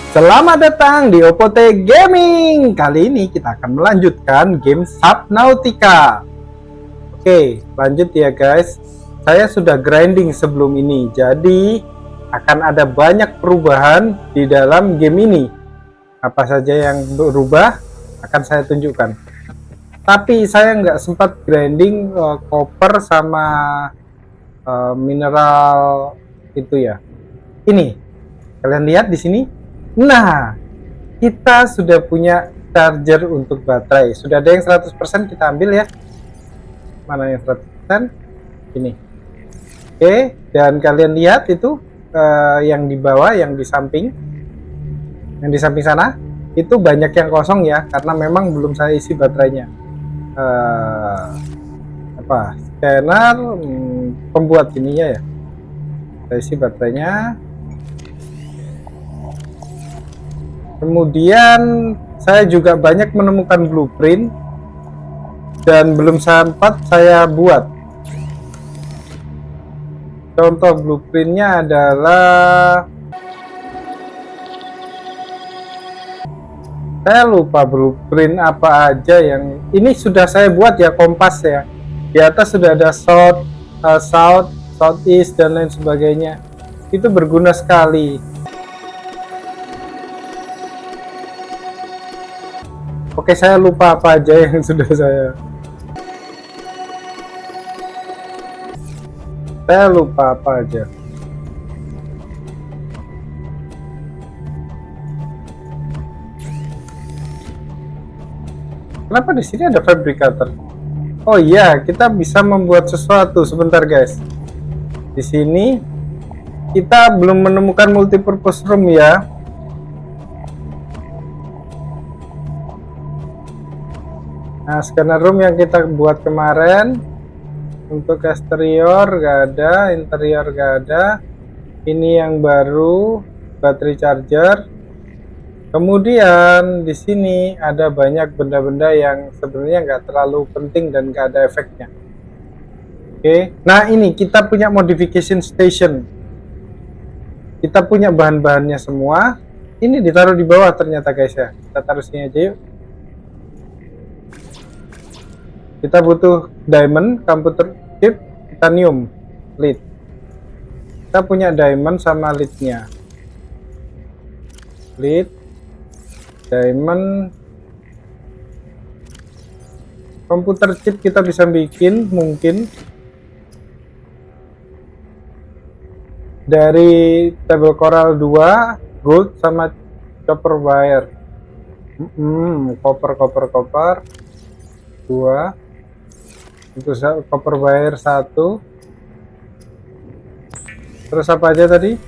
Selamat datang di Opote Gaming. Kali ini kita akan melanjutkan game Subnautica. Oke, lanjut ya guys. Saya sudah grinding sebelum ini, jadi akan ada banyak perubahan di dalam game ini. Apa saja yang berubah akan saya tunjukkan. Tapi saya nggak sempat grinding copper sama mineral itu ya. Ini, kalian lihat di sini. Nah, kita sudah punya charger untuk baterai. Sudah ada yang 100%, kita ambil ya. Mana yang 100%? Ini. Oke, dan kalian lihat itu yang di bawah, yang di samping. Yang di samping sana, itu banyak yang kosong ya, karena memang belum saya isi baterainya. Scanner, pembuat ininya ya. Saya isi baterainya. Kemudian saya juga banyak menemukan blueprint dan belum sempat saya buat. Contoh blueprintnya adalah, saya lupa blueprint apa aja yang ini sudah saya buat ya. Kompas ya, di atas sudah ada south, southeast dan lain sebagainya. Itu berguna sekali. Oke, saya lupa apa aja yang sudah saya lupa apa aja. Kenapa di sini ada fabricator? Oh iya, kita bisa membuat sesuatu. Sebentar guys. Di sini kita belum menemukan multipurpose room ya. Nah, scanner room yang kita buat kemarin, untuk eksterior gak ada, interior gak ada. Ini yang baru, battery charger. Kemudian di sini ada banyak benda-benda yang sebenarnya nggak terlalu penting dan nggak ada efeknya. Oke, nah ini kita punya modification station. Kita punya bahan-bahannya semua. Ini ditaruh di bawah ternyata guys ya. Kita taruh sini aja yuk. Kita butuh diamond, computer chip, titanium, lead. Kita punya diamond sama leadnya. Lead, diamond, komputer chip kita bisa bikin mungkin dari table coral 2, gold sama copper wire. Copper 2. Untuk copper wire 1. Terus apa aja tadi?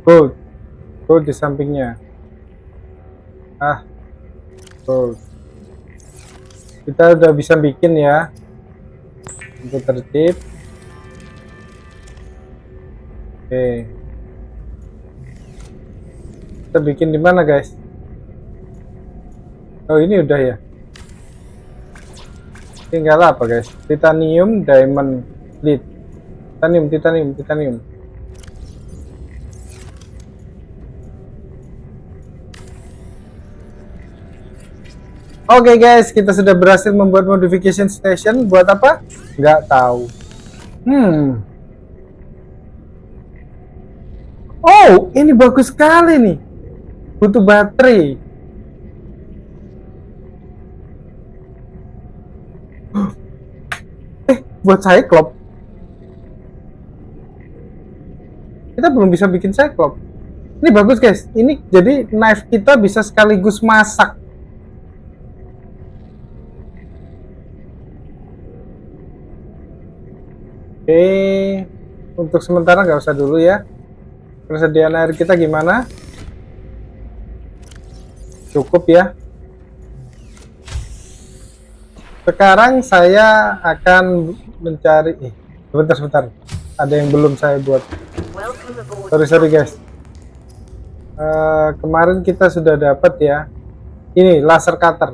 Gold di sampingnya. Gold. Kita udah bisa bikin ya. Untuk tertib. Oke. Kita bikin di mana guys? Oh, ini udah ya. Tinggal apa guys? Titanium, diamond, lead. Titanium. Oke guys, kita sudah berhasil membuat modification station. Buat apa? Nggak tahu. Oh, ini bagus sekali nih. Butuh baterai. Buat Cyclops. Kita belum bisa bikin Cyclops. Ini bagus guys. Ini jadi knife kita bisa sekaligus masak. Oke, untuk sementara nggak usah dulu ya. Persediaan air kita gimana? Cukup ya. Sekarang saya akan mencari. Sebentar. Ada yang belum saya buat. Sorry guys. Kemarin kita sudah dapat ya. Ini laser cutter.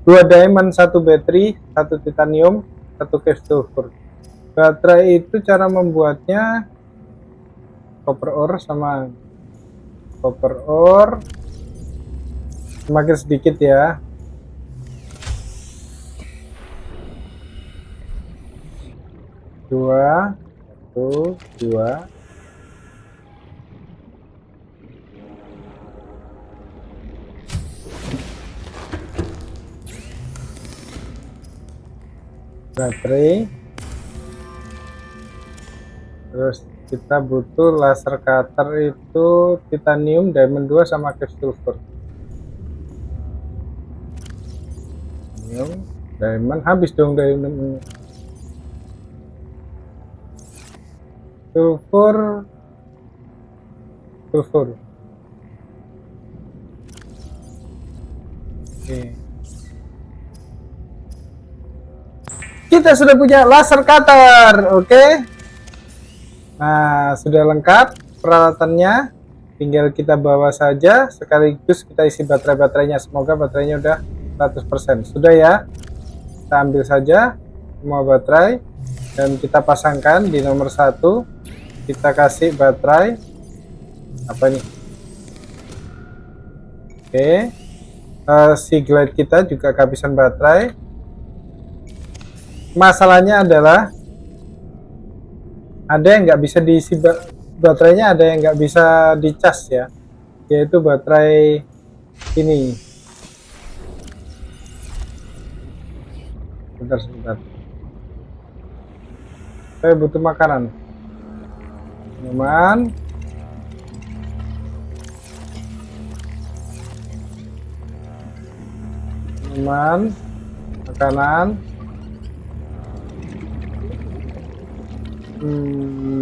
2 diamond, 1 battery, 1 titanium, 1 cave sulfur. Baterai itu cara membuatnya copper ore sama copper ore semakin sedikit ya. Dua, satu, dua. Baterai. Terus kita butuh laser cutter itu titanium, diamond 2 sama cave silver. Titanium, diamond, habis dong diamond. Silver. Oke. Kita sudah punya laser cutter, oke. Nah, sudah lengkap peralatannya, tinggal kita bawa saja, sekaligus kita isi baterai-baterainya. Semoga baterainya udah 100%. Sudah ya, kita ambil saja semua baterai dan kita pasangkan di nomor 1. Kita kasih baterai apa nih? Oke. Si glide kita juga kehabisan baterai. Masalahnya adalah ada yang nggak bisa diisi baterainya, ada yang nggak bisa dicas ya, yaitu baterai ini. Sebentar. Saya butuh makanan. Minuman. Makanan.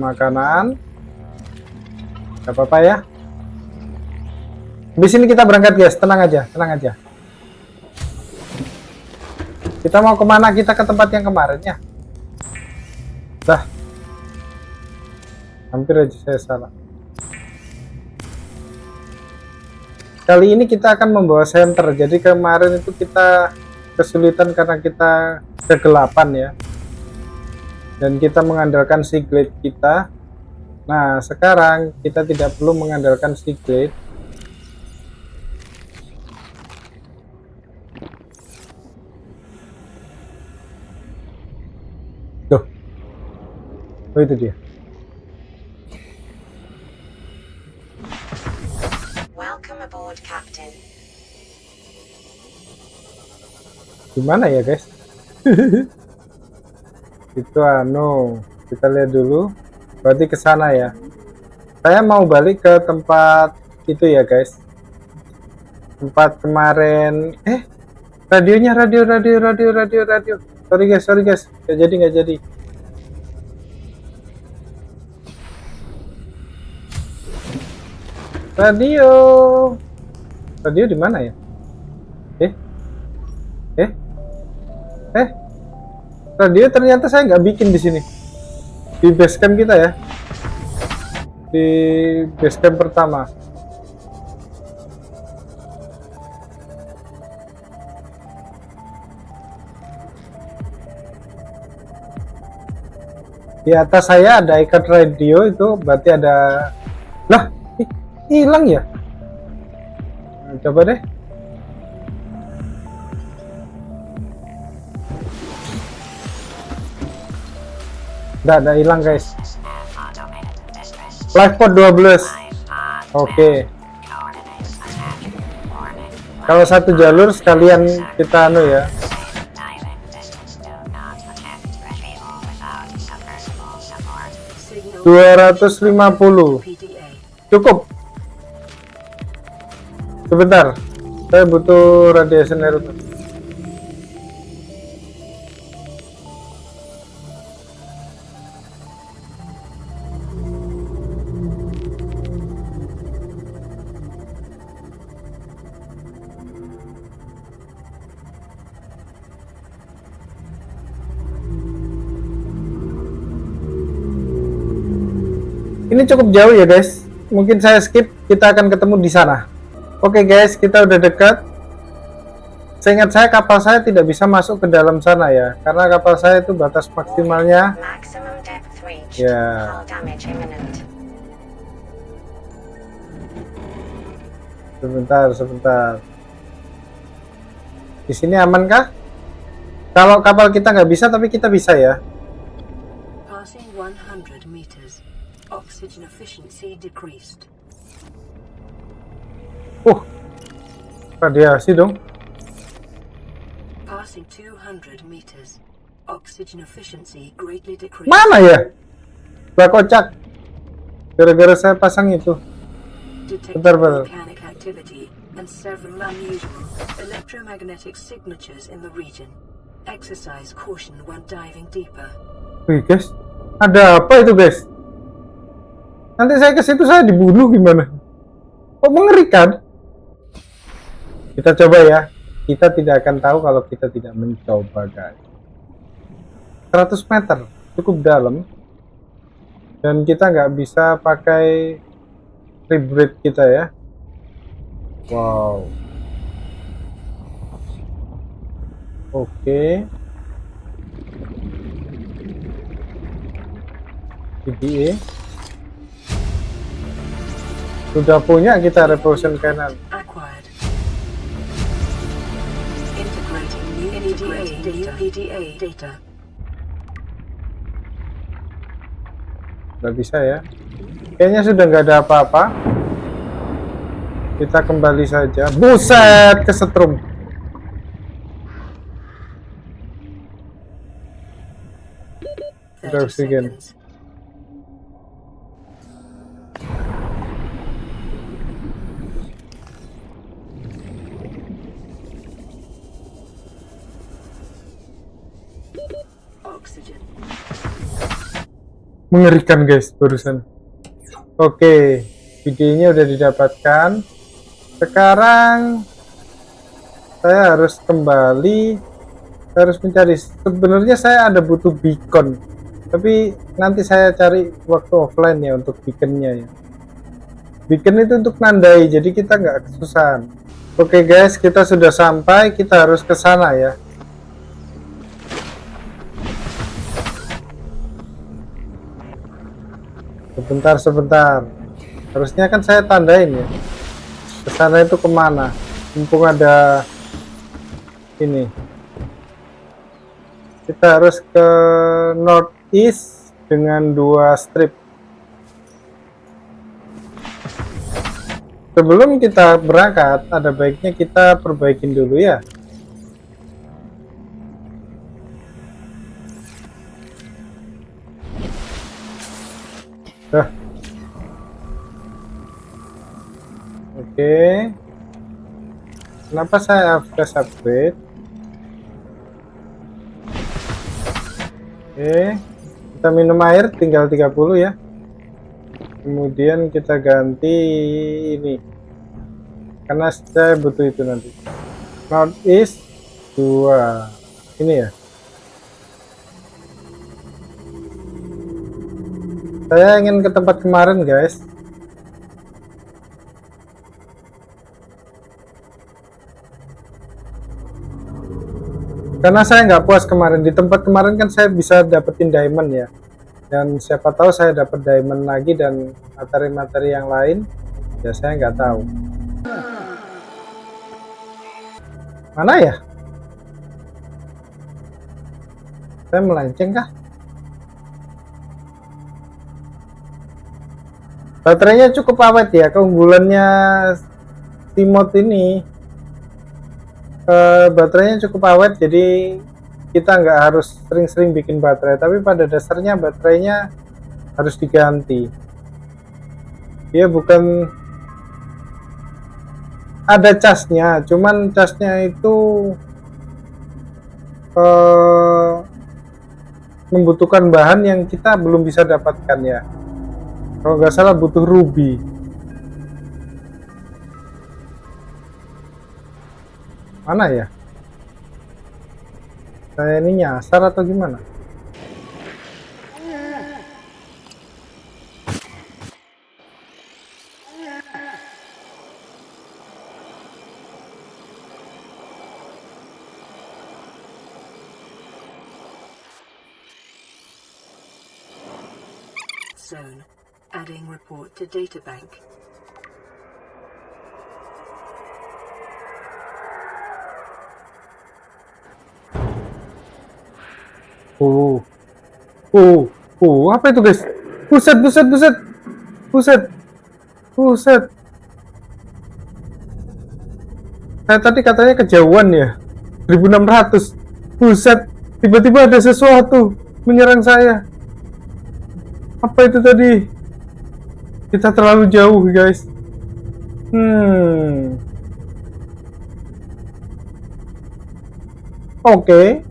Makanan. Gak apa-apa ya. Di sini kita berangkat guys, tenang aja. Kita mau kemana? Kita ke tempat yang kemarin ya. Dah. Hampir aja saya salah. Kali ini kita akan membawa center. Jadi kemarin itu kita kesulitan karena kita kegelapan ya. Dan kita mengandalkan si glade kita. Nah, sekarang kita tidak perlu mengandalkan si glade. Tuh. Oh, itu dia. Aboard, Captain. Gimana ya guys? Itu kita lihat dulu. Berarti ke sana ya. Saya mau balik ke tempat itu ya guys. Tempat kemarin. Radionya radio. Sorry guys. Nggak jadi. Radio di mana ya? Radio ternyata saya nggak bikin di sini, di base camp kita ya, di base camp pertama. Di atas saya ada ikat radio, itu berarti ada. Lah, hilang ya. Nah, coba deh. Ada hilang guys. Live pod 12. Oke. Kalau satu jalur sekalian kita ya. 250. Cukup. Sebentar. Saya butuh radiation air. Ini cukup jauh ya guys, mungkin saya skip, kita akan ketemu di sana. Oke guys, kita udah dekat. Seingat saya kapal saya tidak bisa masuk ke dalam sana ya, karena kapal saya itu batas maksimalnya ya. Sebentar. Di sini aman kah? Kalau kapal kita nggak bisa, tapi kita bisa ya. Passing 100 meters. Oxygen efficiency decreased. Radiasi dong. Passing 200 meters. Oxygen efficiency greatly decreased. Mana ya? Lah kocak. Gara-gara saya pasang itu. Detecting Bentar. volcanic activity and several unusual electromagnetic signatures in the region. Exercise caution when diving deeper. Wih guys, ada apa itu guys? Nanti saya ke situ saya dibunuh gimana? Kok mengerikan? Kita coba ya. Kita tidak akan tahu kalau kita tidak mencoba guys. 100 meter cukup dalam. Dan kita nggak bisa pakai rebreathe kita ya. Wow. Oke. PDA. Sudah punya kita repulsion cannon. Acquired. Integrating new PDA data. Nggak bisa ya. Kayaknya sudah nggak ada apa-apa. Kita kembali saja. Buset, kesetrum. Ada 30 oksigen. seconds. Oxygen. Mengerikan guys barusan. Oke, videonya udah didapatkan. Sekarang saya harus kembali. Saya harus mencari. Sebenarnya saya ada butuh beacon, tapi nanti saya cari waktu offline ya untuk beaconnya ya. Beacon itu untuk nandai, jadi kita nggak kesusahan. Oke guys, kita sudah sampai. Kita harus ke sana ya. Sebentar. Harusnya kan saya tandain ya. Kesana itu kemana? Mumpung ada ini. Kita harus ke northeast dengan 2 strip. Sebelum kita berangkat, ada baiknya kita perbaikin dulu ya. Oke. Kenapa saya upgrade? Oke. Kita minum air tinggal 30 ya. Kemudian kita ganti ini. Karena saya butuh itu nanti. Northeast 2. Ini ya. Saya ingin ke tempat kemarin guys. Karena saya nggak puas kemarin. Di tempat kemarin kan saya bisa dapetin diamond ya. Dan siapa tahu saya dapat diamond lagi dan materi-materi yang lain. Ya saya nggak tahu. Mana ya? Saya melenceng kah? Baterainya cukup awet ya. Keunggulannya Timot ini baterainya cukup awet, jadi kita nggak harus sering-sering bikin baterai, tapi pada dasarnya baterainya harus diganti. Dia bukan ada casnya, cuman casnya itu membutuhkan bahan yang kita belum bisa dapatkan ya. Kalau nggak salah butuh ruby. Mana ya? Saya ini nyasar atau gimana? Zone. Adding report to databank. Apa itu guys? Buset. Saya tadi katanya kejauhan ya, 1600. Buset, tiba-tiba ada sesuatu menyerang saya. Apa itu tadi? Kita terlalu jauh guys. Oke.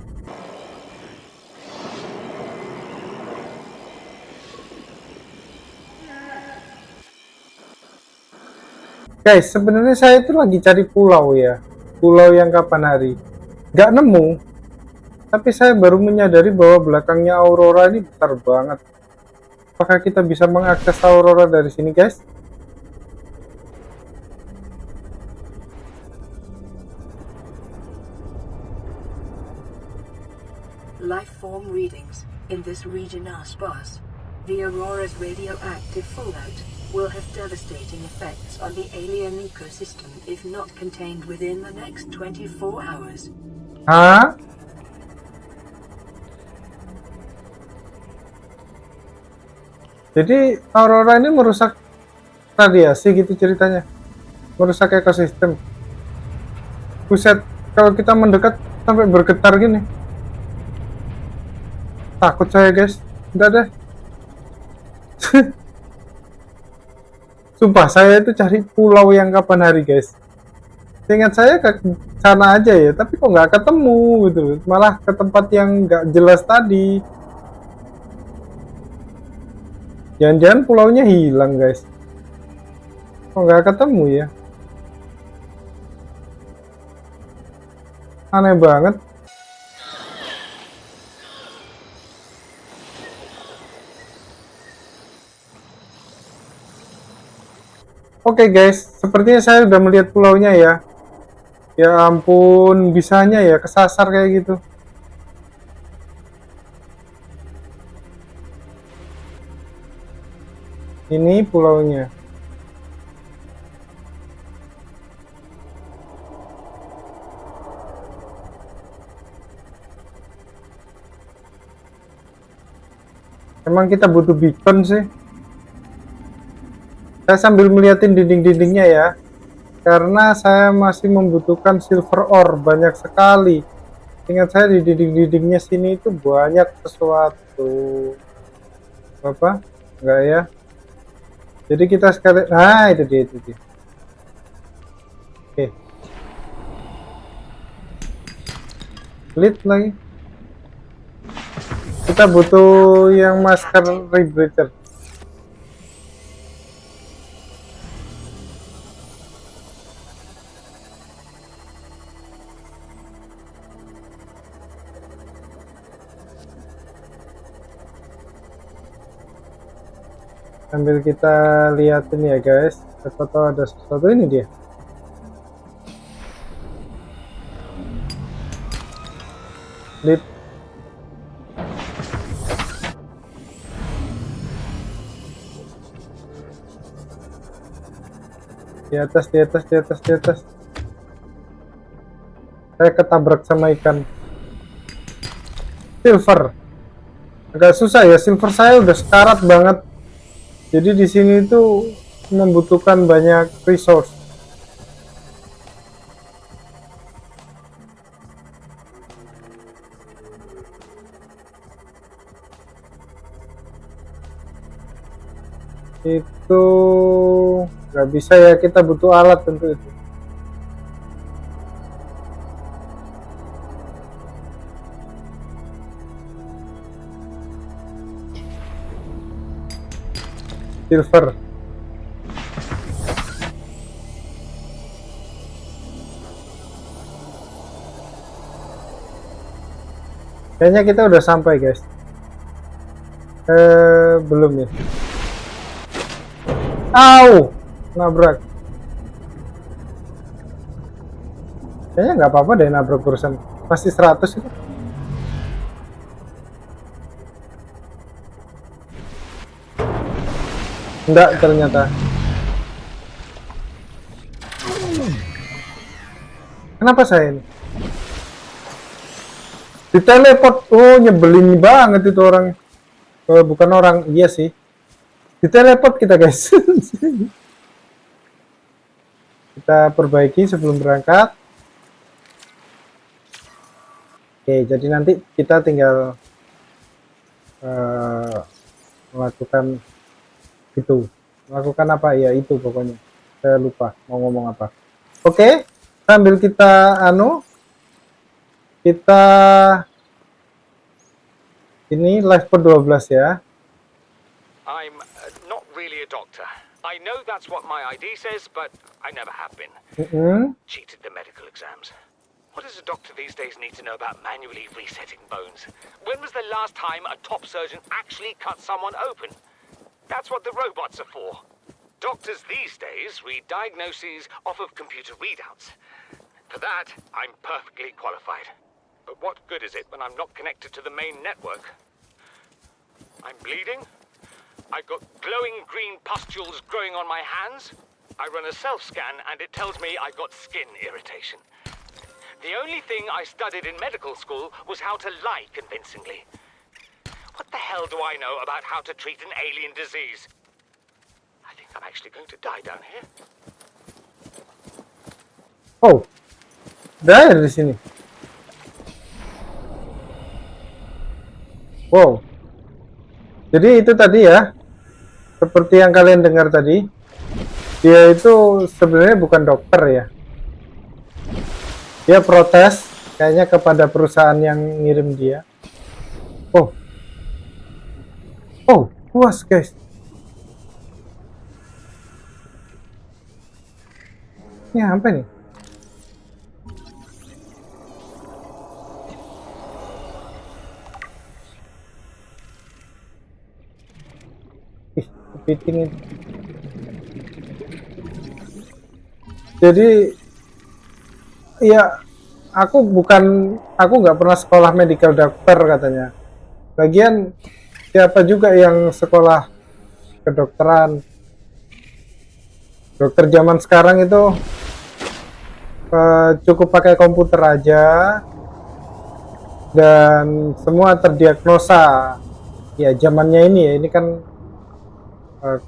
Guys, sebenarnya saya itu lagi cari pulau ya. Pulau yang kapan hari. Gak nemu. Tapi saya baru menyadari bahwa belakangnya Aurora ini besar banget. Apakah kita bisa mengakses Aurora dari sini guys? Life form readings in this region are sparse. The Aurora's radioactive fallout will have devastating effects on the alien ecosystem if not contained within the next 24 hours. Hah? Jadi Aurora ini merusak radiasi gitu ceritanya. Merusak ekosistem. Buset, kalau kita mendekat sampai bergetar gini. Takut saya guys. Udah deh. Sumpah saya itu cari pulau yang kapan hari guys. Ingat saya ke sana aja ya, tapi kok nggak ketemu gitu. Malah ke tempat yang nggak jelas tadi. Jangan-jangan pulaunya hilang guys. Kok nggak ketemu ya? Aneh banget. Oke guys, sepertinya saya udah melihat pulaunya ya. Ya ampun, bisanya ya kesasar kayak gitu. Ini pulaunya. Emang kita butuh beacon sih. Saya sambil melihatin dinding-dindingnya ya, karena saya masih membutuhkan silver ore banyak sekali. Ingat saya di dinding-dindingnya sini itu banyak sesuatu. Apa? Enggak ya? Jadi kita sekali, nah itu dia. Oke. Lead lagi. Kita butuh yang masker rebreather. Sambil kita liatin ya guys, siapa tahu ada sesuatu. Ini dia. Lead. Di atas. Saya ketabrak sama ikan. Silver. Agak susah ya, silver saya udah sekarat banget. Jadi di sini tuh membutuhkan banyak resource. Itu nggak bisa ya, kita butuh alat tentu itu. Silver. Kayaknya kita udah sampai guys. Belum ya. Au, nabrak. Kayaknya nggak apa-apa deh nabrak urusan. Masih 100 itu. Enggak ternyata. Kenapa saya ini? Diteleport. Oh, nyebelin banget itu orang. Bukan orang, iya sih. Diteleport kita, guys. Kita perbaiki sebelum berangkat. Oke, jadi nanti kita tinggal melakukan itu. Melakukan apa ya, itu pokoknya. Saya lupa mau ngomong apa. Oke, sambil kita kita ini live per 12 ya. I'm not really a doctor. I know that's what my ID says, but I never have been. Cheated the medical exams. What does a doctor these days need to know about manually resetting bones? When was the last time a top surgeon actually cut someone open? That's what the robots are for. Doctors these days read diagnoses off of computer readouts. For that, I'm perfectly qualified. But what good is it when I'm not connected to the main network? I'm bleeding. I've got glowing green pustules growing on my hands. I run a self-scan and it tells me I've got skin irritation. The only thing I studied in medical school was how to lie convincingly. What the hell do I know about how to treat an alien disease? I think I'm actually going to die down here. Oh, ada air di sini. Wow. Jadi itu tadi ya, seperti yang kalian dengar tadi, dia itu sebenarnya bukan dokter ya. Dia protes kayaknya kepada perusahaan yang ngirim dia. Oh, puas guys. Ini apa nih? Kepiting itu. Jadi ya aku nggak pernah sekolah medical doctor katanya. Lagian siapa juga yang sekolah kedokteran? Dokter zaman sekarang itu cukup pakai komputer aja dan semua terdiagnosa. Ya zamannya ini kan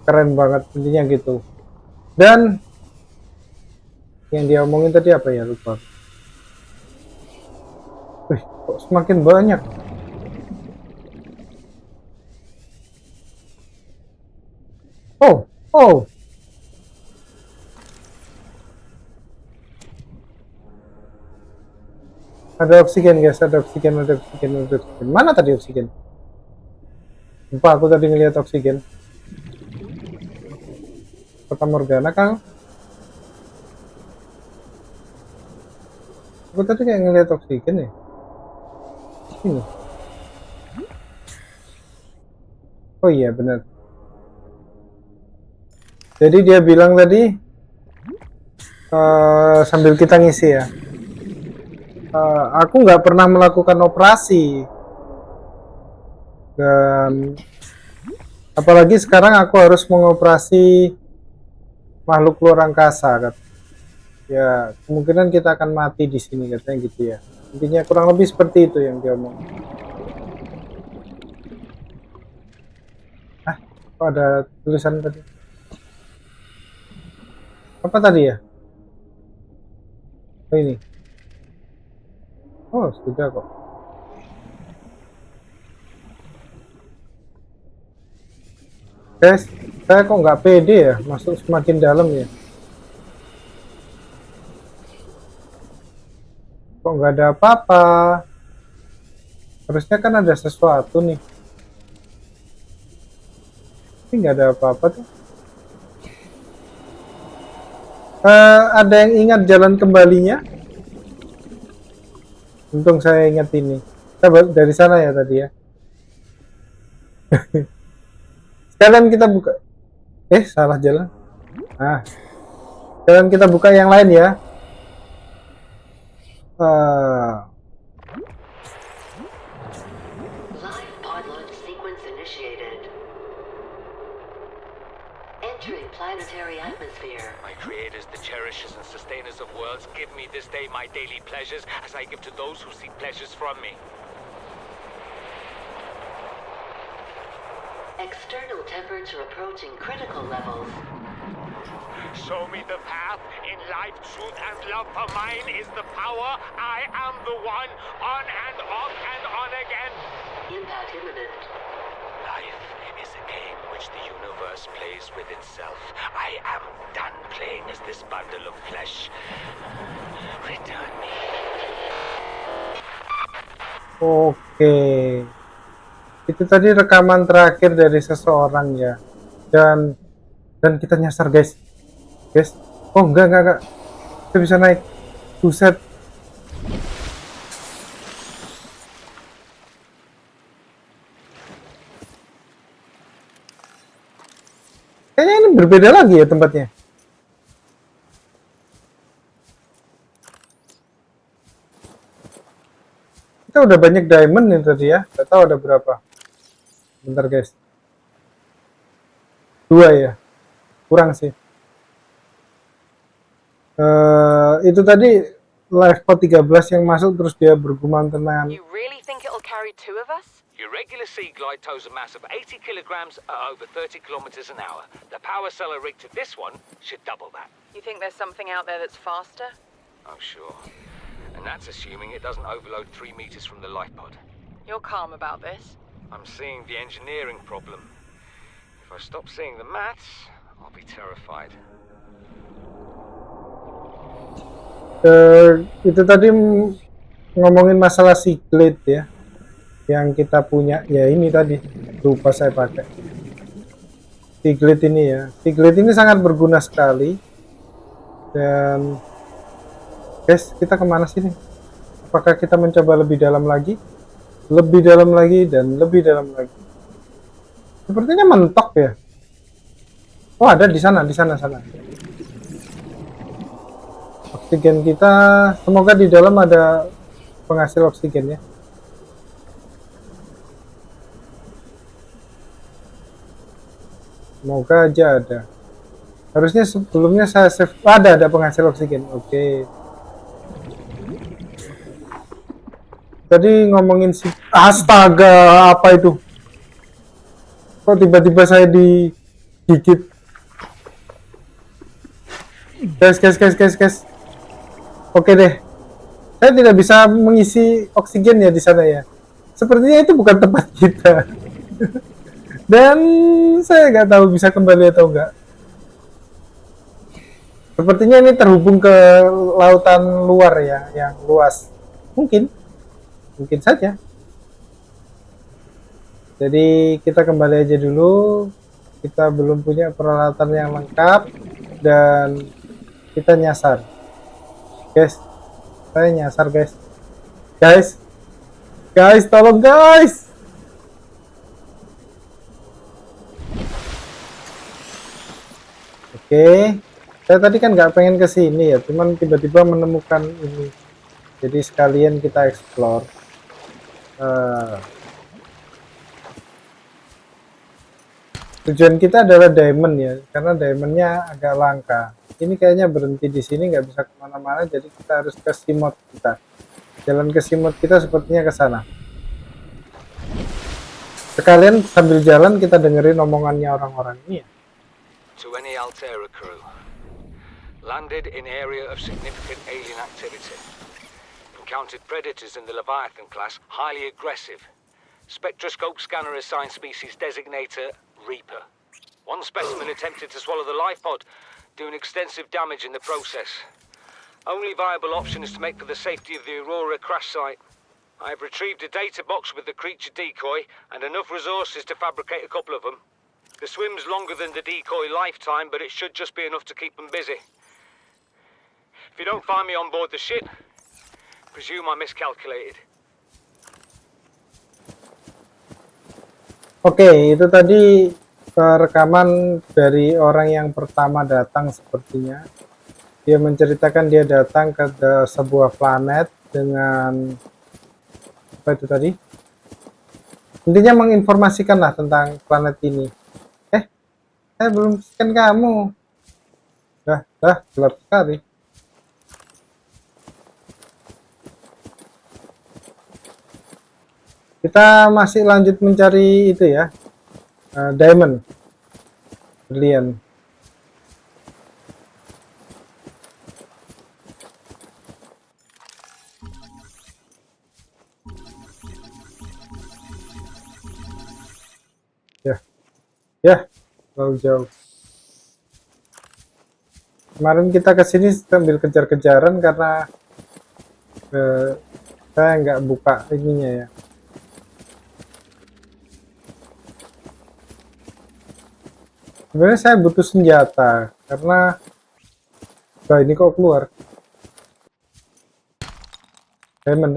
keren banget intinya gitu. Dan yang dia omongin tadi apa ya, lupa. Wih, kok semakin banyak. Oh. Ada oksigen guys, ada oksigen. Mana tadi oksigen? Lupa aku tadi ngeliat oksigen. Kota Morgana kan? Aku tadi kayak ngeliat oksigen ya. Ini. Oh iya benar. Jadi dia bilang tadi sambil kita ngisi ya. Aku nggak pernah melakukan operasi. Dan apalagi sekarang aku harus mengoperasi makhluk luar angkasa kan. Ya kemungkinan kita akan mati di sini katanya gitu ya. Intinya kurang lebih seperti itu yang dia omong. Kok ada tulisan tadi? Apa tadi ya? Oh ini. Oh sudah kok. Guys, saya kok nggak pede ya masuk semakin dalam ya. Kok nggak ada apa-apa? Harusnya kan ada sesuatu nih. Tapi nggak ada apa-apa tuh. Ada yang ingat jalan kembalinya? Untung saya ingat ini. Kita dari sana ya tadi ya. Sekalian kita buka. Salah jalan. Nah, sekalian kita buka yang lain ya. Live pod launch sequence initiated. Entering planetary atmosphere. My creators, the cherishers and sustainers of worlds, give me this day my daily pleasures as I give to those who seek pleasures from me. External temperature approaching critical levels. Show me the path. In life, truth, and love for mine is the power. I am the one. On and off and on again. Impact imminent. Life is a game which the universe plays with itself. I am done playing as this bundle of flesh. Return me. Oke. Itu tadi rekaman terakhir dari seseorang ya. Dan kita nyasar, guys. Oh, enggak. Kita bisa naik. Buset. Kayaknya ini berbeda lagi ya tempatnya. Kita udah banyak diamond nih tadi ya. Gak tahu ada berapa. Bentar, guys. 2 ya. Kurang sih. Itu tadi live pod 13 yang masuk terus dia bergumam tentang You really think it'll carry 2 of us? Your regular sea glide tows a mass of 80 kilograms at over 30 kilometers an hour. The power cellar rig to this one should double that. You think there's something out there that's faster? Oh, sure. And that's assuming it doesn't overload 3 meters from the life pod. You're calm about this. I'm seeing the engineering problem. If I stop seeing the maths, I'll be terrified. Itu tadi ngomongin masalah siglet ya, yang kita punya ya. Ini tadi lupa saya pakai siglet ini ya. Siglet ini sangat berguna sekali. Dan guys, kita kemana sih nih? Apakah kita mencoba lebih dalam lagi, dan lebih dalam lagi? Sepertinya mentok ya. Oh, ada di sana. Oksigen kita, semoga di dalam ada penghasil oksigen ya. Semoga aja ada. Harusnya sebelumnya saya save. Ada penghasil oksigen. Oke. Tadi ngomongin si astaga, apa itu? Kok tiba-tiba saya digigit? Guys. Oke deh. Saya tidak bisa mengisi oksigen ya di sana ya. Sepertinya itu bukan tempat kita. Dan saya nggak tahu bisa kembali atau enggak. Sepertinya ini terhubung ke lautan luar ya, yang luas. Mungkin saja. Jadi kita kembali aja dulu. Kita belum punya peralatan yang lengkap dan kita nyasar. Guys, saya nyasar, guys. Tolong, guys. Oke. Saya tadi kan nggak pengen ke sini ya, cuman tiba-tiba menemukan ini. Jadi sekalian kita explore. Tujuan kita adalah diamond ya, karena diamondnya agak langka. Ini kayaknya berhenti di sini, nggak bisa kemana-mana, jadi kita harus ke simot kita. Jalan ke simot kita sepertinya ke sana. Sekalian sambil jalan kita dengerin omongannya orang-orang ini ya. To any Altera crew, landed in area of significant alien activity. Encountered predators in the Leviathan class, highly aggressive. Spectroscope scanner assigned species designator Reaper. One specimen attempted to swallow the life pod, doing extensive damage in the process. Only viable option is to make for the safety of the Aurora crash site. I have retrieved a data box with the creature decoy and enough resources to fabricate a couple of them. The swim's longer than the decoy lifetime, but it should just be enough to keep them busy. If you don't find me on board the ship, presume I miscalculated. Oke, itu tadi rekaman dari orang yang pertama datang sepertinya. Dia menceritakan dia datang ke sebuah planet dengan apa itu tadi? Intinya menginformasikan lah tentang planet ini. Saya belum scan kamu. Dah, gelap sekali. Kita masih lanjut mencari itu ya. Diamond, berlian. Ya, terlalu jauh. Kemarin kita kesini sambil kejar-kejaran karena saya nggak buka ininya ya. Sebenarnya saya butuh senjata karena ini kok keluar. Diamond,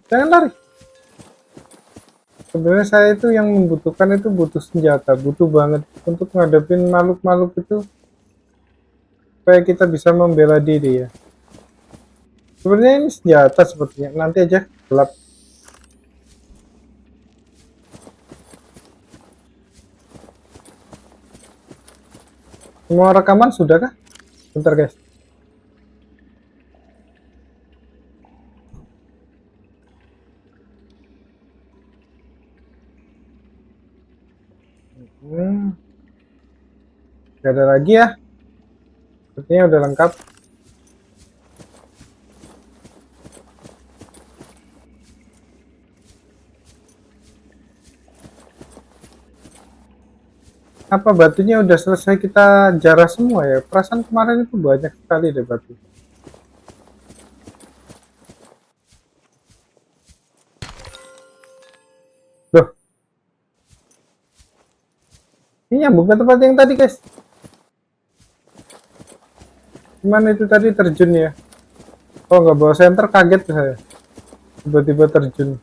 jangan lari. Sebenarnya saya itu yang membutuhkan itu butuh senjata, butuh banget untuk ngadepin makhluk-makhluk itu supaya kita bisa membela diri ya. Sebenarnya ini senjata sepertinya, nanti aja gelap. Semua rekaman sudah kah? Bentar guys. Gak ada lagi ya. Sepertinya udah lengkap. Apa batunya udah selesai kita jarah semua ya? Perasaan kemarin itu banyak sekali deh batu. Loh. Ini nyambung ke tempat yang tadi guys. Gimana itu tadi terjun ya? Oh nggak bawa senter, kaget saya. Tiba-tiba terjun.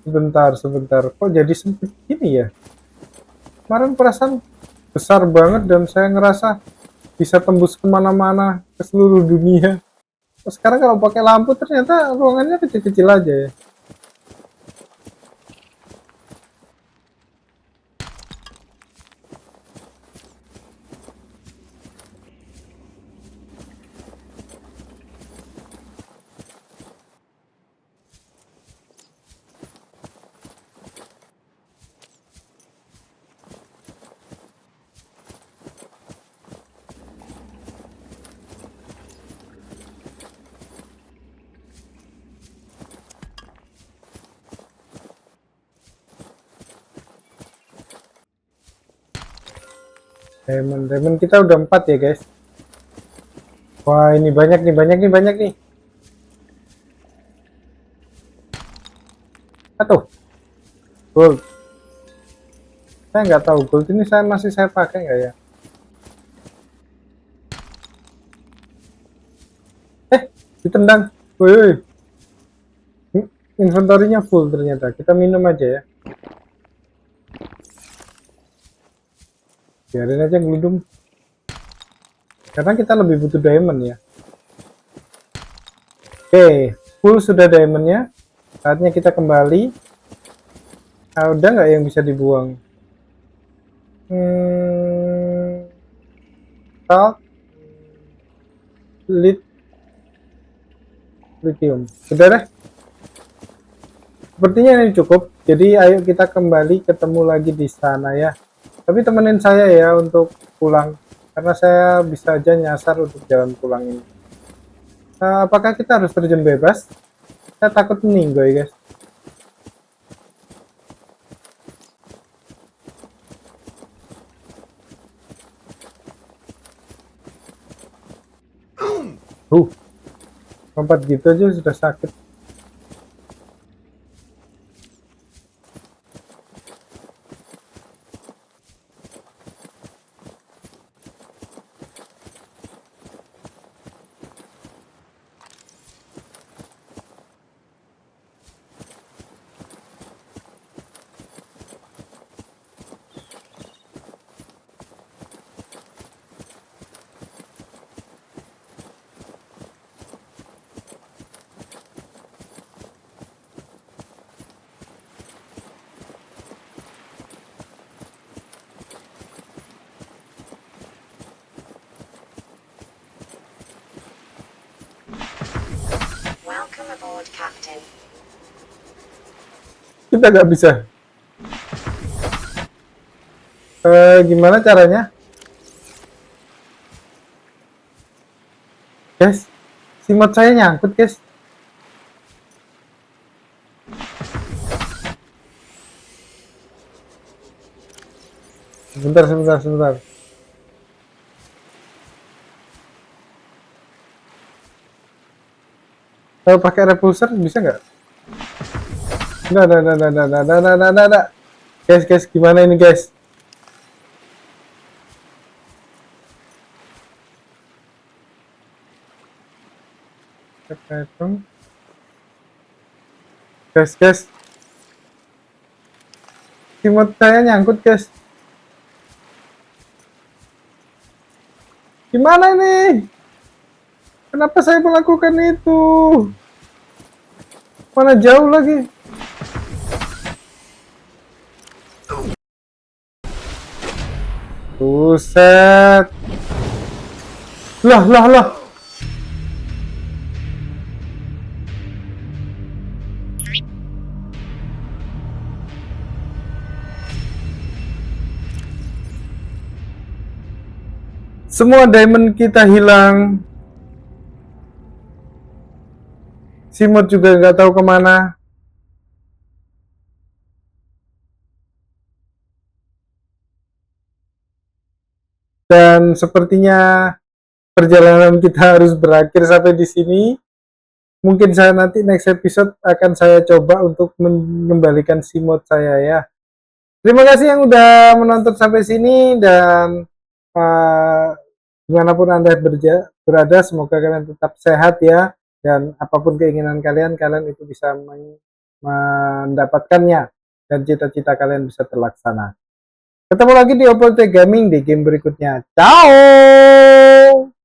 Sebentar. Kok jadi sempit gini ya? Kemarin perasaan besar banget dan saya ngerasa bisa tembus kemana-mana ke seluruh dunia. Sekarang kalau pakai lampu ternyata ruangannya kecil-kecil aja ya. Diamond kita udah 4 ya guys. Wah ini banyak nih. Atuh gold. Saya nggak tahu gold ini saya pakai nggak ya. Ditendang. Woi. Inventorinya full ternyata. Kita minum aja ya. Biarin aja geludung. Karena kita lebih butuh diamond ya. Oke, full sudah diamondnya. Saatnya kita kembali. Nah, udah nggak yang bisa dibuang? Salt, lithium. Sudah deh. Sepertinya ini cukup. Jadi ayo kita kembali ketemu lagi di sana ya. Tapi temenin saya ya untuk pulang, karena saya bisa aja nyasar untuk jalan pulang ini. Apakah kita harus terjun bebas? Saya takut meninggal guys. Lompat gitu aja sudah sakit. Welcome aboard, Captain. Kita nggak bisa. Gimana caranya? Guys, si mod saya nyangkut, guys. Sebentar. Kalau pakai repulsor bisa nggak? Nggak. Guys, gimana ini, guys? Guys. Timot saya nyangkut, guys. Gimana ini? Kenapa saya melakukan itu? Mana jauh lagi? Buset. Lah. Semua diamond kita hilang. Simut juga nggak tahu kemana. Dan sepertinya perjalanan kita harus berakhir sampai di sini. Mungkin saya nanti next episode akan saya coba untuk mengembalikan Simut saya ya. Terima kasih yang udah menonton sampai sini dan dimanapun Anda berada, semoga kalian tetap sehat ya, dan apapun keinginan kalian itu bisa mendapatkannya dan cita-cita kalian bisa terlaksana. Ketemu lagi di Opel Tech Gaming di game berikutnya. Ciao.